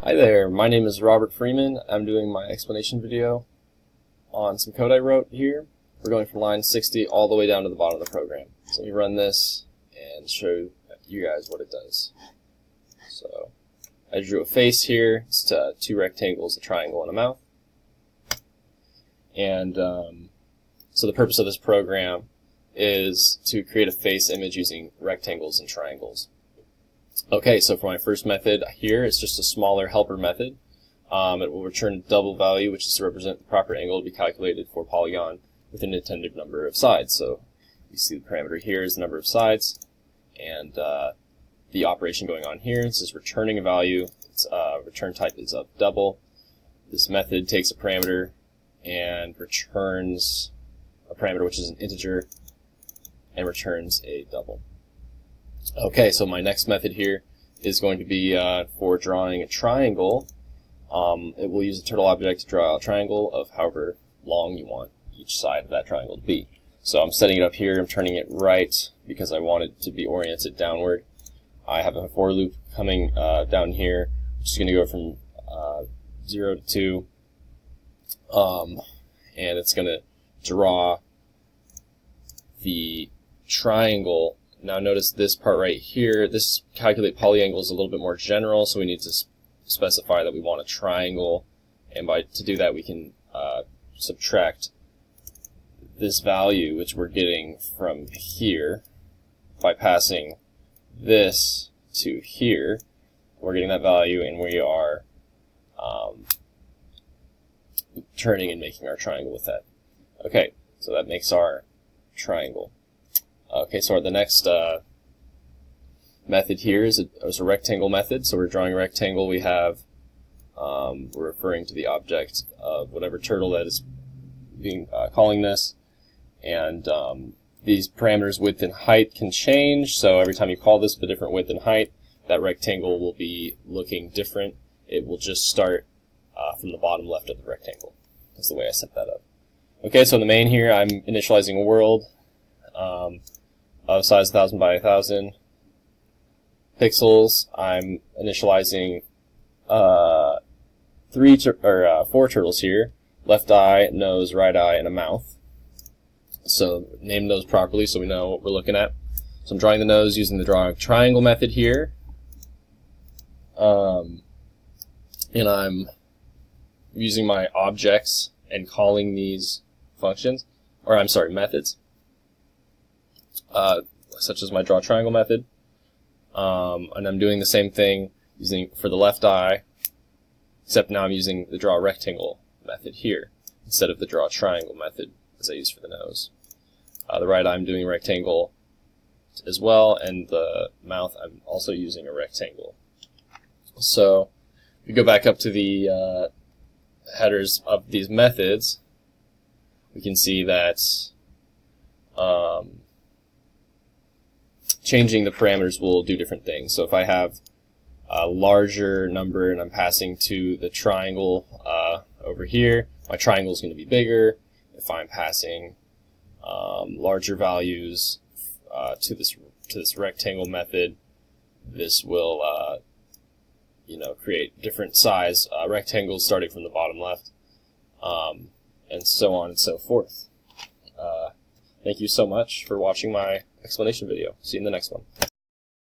Hi there, my name is Robert Freeman. I'm doing my explanation video on some code I wrote here. We're going from line 60 all the way down to the bottom of the program. So let me run this and show you guys what it does. So I drew a face here. It's two rectangles, a triangle, and a mouth. And so the purpose of this program is to create a face image using rectangles and triangles. Okay, so for my first method here, it's just a smaller helper method. It will return a double value, which is to represent the proper angle to be calculated for a polygon with an intended number of sides. So you see the parameter here is the number of sides, and the operation going on here is just returning a value. Its return type is of double. This method takes a parameter and returns a parameter which is an integer and returns a double. Okay, so my next method here is going to be for drawing a triangle. It will use a turtle object to draw a triangle of however long you want each side of that triangle to be. So I'm setting it up here. I'm turning it right because I want it to be oriented downward. I have a for loop coming down here, which is going to go from 0 to 2, and it's going to draw the triangle. Now notice this part right here, this calculate polyangle is a little bit more general, so we need to specify that we want a triangle, and to do that we can subtract this value which we're getting from here by passing this to here. We're getting that value and we are turning and making our triangle with that. Okay, so that makes our triangle. Okay, so the next method here is a rectangle method. So we're drawing a rectangle. We have we're referring to the object of whatever turtle that is being calling this, and these parameters width and height can change. So every time you call this with a different width and height, that rectangle will be looking different. It will just start from the bottom left of the rectangle. That's the way I set that up. Okay, so in the main here, I'm initializing a world of size 1000 by 1000 pixels. I'm initializing 4 turtles here: left eye, nose, right eye, and a mouth. So name those properly so we know what we're looking at. So I'm drawing the nose using the draw triangle method here, and I'm using my objects and calling these functions, or I'm sorry, methods. Such as my draw triangle method, and I'm doing the same thing using for the left eye, except now I'm using the draw rectangle method here instead of the draw triangle method as I used for the nose. The right eye I'm doing rectangle as well, and the mouth I'm also using a rectangle. So if we go back up to the headers of these methods, we can see that changing the parameters will do different things. So if I have a larger number and I'm passing to the triangle over here, my triangle is going to be bigger. If I'm passing larger values to this rectangle method, this will create different size rectangles starting from the bottom left, and so on and so forth. Thank you so much for watching my explanation video. See you in the next one.